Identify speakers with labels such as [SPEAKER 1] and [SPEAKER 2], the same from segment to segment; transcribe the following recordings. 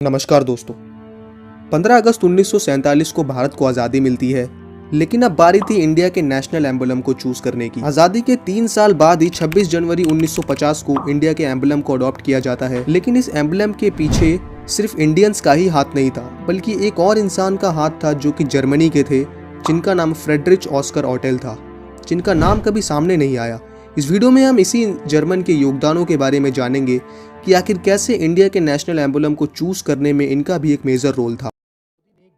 [SPEAKER 1] नमस्कार दोस्तों। 15 अगस्त 1947 को भारत को आज़ादी मिलती है, लेकिन अब बारी थी इंडिया के नेशनल एम्बलम को चूज करने की। आज़ादी के 3 साल बाद ही 26 जनवरी 1950 को इंडिया के एम्बलम को अडॉप्ट किया जाता है। लेकिन इस एम्बलम के पीछे सिर्फ इंडियंस का ही हाथ नहीं था, बल्कि एक और इंसान का हाथ था जो कि जर्मनी के थे, जिनका नाम फ्रेडरिच ऑस्कर ऑटेल था, जिनका नाम कभी सामने नहीं आया। इस वीडियो में हम इसी जर्मन के योगदानों के बारे में जानेंगे कि आखिर कैसे इंडिया के नेशनल एम्बलम को चूज करने में इनका भी एक मेजर रोल था।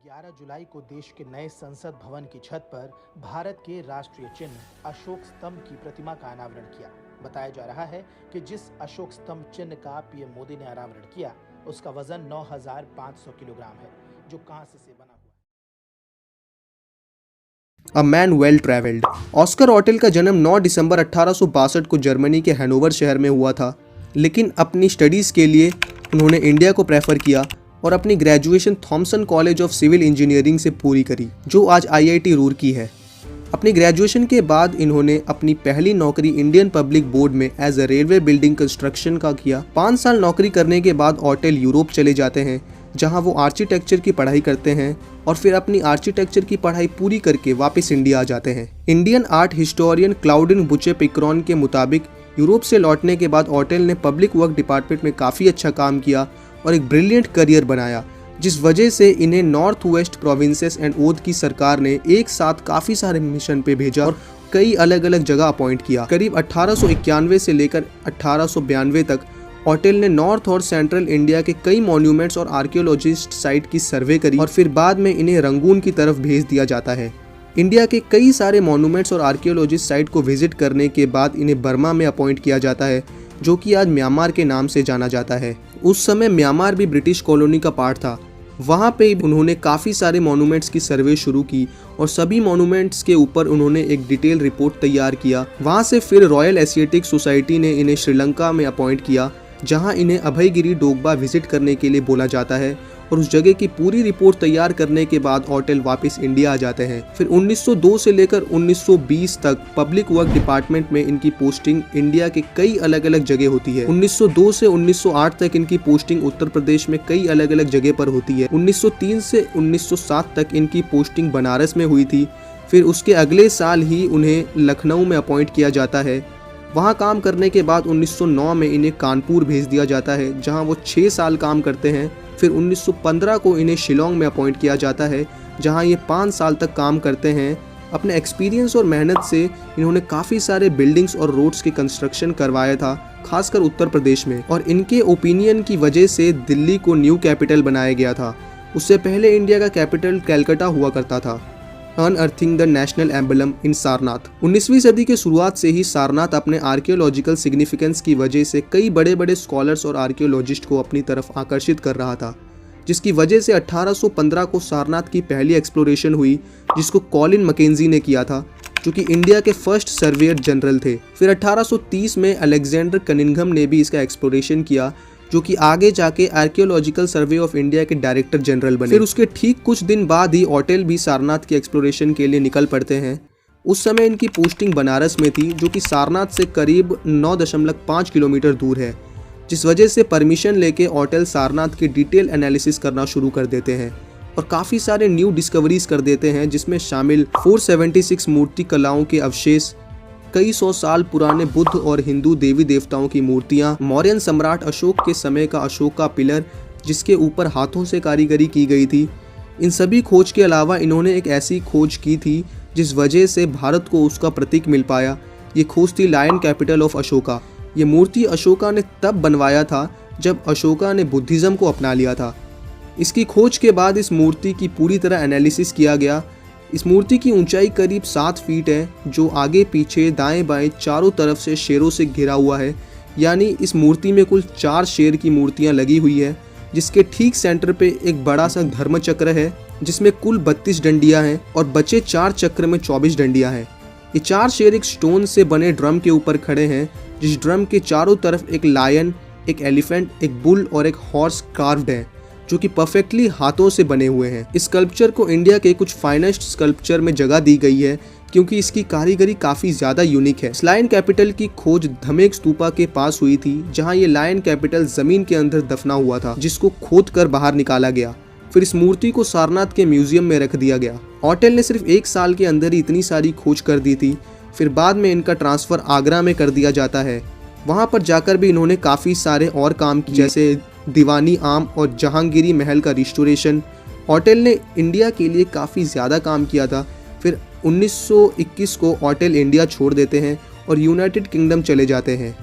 [SPEAKER 2] 11 जुलाई को देश के नए संसद भवन की छत पर भारत के राष्ट्रीय चिन्ह अशोक स्तंभ की प्रतिमा का अनावरण किया। बताया जा रहा है कि जिस अशोक स्तंभ चिन्ह का पीएम मोदी ने अनावरण किया, उसका वजन 9500 किलोग्राम है, जो कांस्य से बना हुआ है।
[SPEAKER 1] A man well travelled. Oscar ऑटेल का जन्म 9 दिसंबर 1862 को जर्मनी के हैनोवर शहर में हुआ था, लेकिन अपनी स्टडीज़ के लिए उन्होंने इंडिया को प्रेफर किया और अपनी graduation Thomson College of Civil Engineering से पूरी करी, जो आज IIT रूरकी है। अपनी ग्रेजुएशन के बाद इन्होंने अपनी पहली नौकरी इंडियन पब्लिक बोर्ड में as a railway building construction का किया। 5 साल नौकरी करने के बाद ऑटेल यूरोप चले जाते हैं, जहां वो आर्किटेक्चर की पढ़ाई करते हैं और फिर अपनी आर्किटेक्चर की पढ़ाई पूरी करके वापस इंडिया आ जाते हैं। इंडियन आर्ट हिस्टोरियन क्लाउडिन बुचे पिक्रॉन के मुताबिक यूरोप से लौटने के बाद ऑटेल ने पब्लिक वर्क डिपार्टमेंट में काफ़ी अच्छा काम किया और एक ब्रिलियंट करियर बनाया, जिस वजह से इन्हें north west provinces and oath की सरकार ने एक साथ काफ़ी सारे मिशन पे भेजा और कई अलग अलग जगह अपॉइंट किया। करीब 1891 से लेकर 1892 तक ऑटेल ने नॉर्थ और सेंट्रल इंडिया के कई मॉन्यूमेंट्स और आर्कियोलॉजिस्ट साइट की सर्वे करी और फिर बाद में इन्हें रंगून की तरफ भेज दिया जाता है। इंडिया के कई सारे मॉन्यूमेंट्स और आर्कियोलॉजिस्ट साइट को विजिट करने के बाद इन्हें बर्मा में अपॉइंट किया जाता है, जो कि आज म्यांमार के नाम से जाना जाता है। उस समय म्यांमार भी ब्रिटिश कॉलोनी का पार्ट था। वहाँ पे उन्होंने काफ़ी सारे मॉन्यूमेंट्स की सर्वे शुरू की और सभी मॉन्यूमेंट्स के ऊपर उन्होंने एक डिटेल रिपोर्ट तैयार किया। वहाँ से फिर रॉयल एशियाटिक सोसाइटी ने इन्हें श्रीलंका में अपॉइंट किया, जहाँ इन्हें अभयगिरी डोगबा विजिट करने के लिए बोला जाता है और उस जगह की पूरी रिपोर्ट तैयार करने के बाद ऑटेल वापस इंडिया आ जाते हैं। फिर 1902 से लेकर 1920 तक पब्लिक वर्क डिपार्टमेंट में इनकी पोस्टिंग इंडिया के कई अलग अलग जगह होती है। 1902 से 1908 तक इनकी पोस्टिंग उत्तर प्रदेश में कई अलग अलग जगह पर होती है। 1903 से 1907 तक इनकी पोस्टिंग बनारस में हुई थी। फिर उसके अगले साल ही उन्हें लखनऊ में अपॉइंट किया जाता है। वहाँ काम करने के बाद 1909 में इन्हें कानपुर भेज दिया जाता है, जहाँ वो 6 साल काम करते हैं। फिर 1915 को इन्हें शिलोंग में अपॉइंट किया जाता है, जहाँ ये 5 साल तक काम करते हैं। अपने एक्सपीरियंस और मेहनत से इन्होंने काफ़ी सारे बिल्डिंग्स और रोड्स की कंस्ट्रक्शन करवाया था, खासकर उत्तर प्रदेश में, और इनके ओपिनियन की वजह से दिल्ली को न्यू कैपिटल बनाया गया था। उससे पहले इंडिया का कैपिटल कैलकाटा हुआ करता था। अनअर्थिंग द नेशनल एम्बलम इन सारनाथ। 19वीं सदी के शुरुआत से ही सारनाथ अपने आर्कियोलॉजिकल सिग्निफिकेंस की वजह से कई बड़े बड़े स्कॉलर्स और आर्कियोलॉजिस्ट को अपनी तरफ आकर्षित कर रहा था, जिसकी वजह से 1815 को सारनाथ की पहली एक्सप्लोरेशन हुई, जिसको कॉलिन मैकेंजी ने किया था, जो कि इंडिया के फर्स्ट सर्वेयर जनरल थे। फिर 1830 में अलेक्जेंडर कनिंघम ने भी इसका एक्सप्लोरेशन किया, जो कि आगे जाके आर्कियोलॉजिकल सर्वे ऑफ इंडिया के डायरेक्टर जनरल बने। फिर उसके ठीक कुछ दिन बाद ही ऑटेल भी सारनाथ की एक्सप्लोरेशन के लिए निकल पड़ते हैं। उस समय इनकी पोस्टिंग बनारस में थी, जो कि सारनाथ से करीब 9.5 किलोमीटर दूर है, जिस वजह से परमिशन लेके ऑटेल सारनाथ की डिटेल एनालिसिस करना शुरू कर देते हैं और काफ़ी सारे न्यू डिस्कवरीज कर देते हैं, जिसमें शामिल 476 मूर्ति कलाओं के अवशेष, कई 100 साल पुराने बुद्ध और हिंदू देवी देवताओं की मूर्तियां, मौर्यन सम्राट अशोक के समय का अशोक का पिलर जिसके ऊपर हाथों से कारीगरी की गई थी। इन सभी खोज के अलावा इन्होंने एक ऐसी खोज की थी जिस वजह से भारत को उसका प्रतीक मिल पाया। ये खोज थी लायन कैपिटल ऑफ अशोका। ये मूर्ति अशोका ने तब बनवाया था जब अशोका ने बुद्धिज़्म को अपना लिया था। इसकी खोज के बाद इस मूर्ति की पूरी तरह एनालिसिस किया गया। इस मूर्ति की ऊंचाई करीब 7 फीट है, जो आगे पीछे दाएं बाएं चारों तरफ से शेरों से घिरा हुआ है। यानी इस मूर्ति में कुल 4 शेर की मूर्तियां लगी हुई है, जिसके ठीक सेंटर पे एक बड़ा सा धर्म चक्र है, जिसमें कुल 32 डंडियां हैं और बचे 4 चक्र में 24 डंडियां हैं। ये 4 शेर एक स्टोन से बने ड्रम के ऊपर खड़े हैं, जिस ड्रम के चारों तरफ एक लायन, एक एलिफेंट, एक बुल और एक हॉर्स कार्व्ड है। जो कि परफेक्टली हाथों से बने हुए हैं। इस स्कल्पचर को इंडिया के कुछ फाइनेस्ट स्कल्पचर में जगह दी गई है क्योंकि इसकी कारीगरी काफी ज्यादा यूनिक है। इस लायन कैपिटल की खोज धमेक स्तूपा के पास हुई थी, जहां ये लायन कैपिटल जमीन के अंदर दफना हुआ था, जिसको खोद कर बाहर निकाला गया। फिर इस मूर्ति को सारनाथ के म्यूजियम में रख दिया गया। ऑटेल ने सिर्फ 1 साल के अंदर ही इतनी सारी खोज कर दी थी। फिर बाद में इनका ट्रांसफर आगरा में कर दिया जाता है। वहां पर जाकर भी इन्होंने काफ़ी सारे और काम किए, जैसे दीवानी आम और जहांगीरी महल का रिस्टोरेशन। ऑटेल ने इंडिया के लिए काफ़ी ज़्यादा काम किया था। फिर 1921 को ऑटेल इंडिया छोड़ देते हैं और यूनाइटेड किंगडम चले जाते हैं।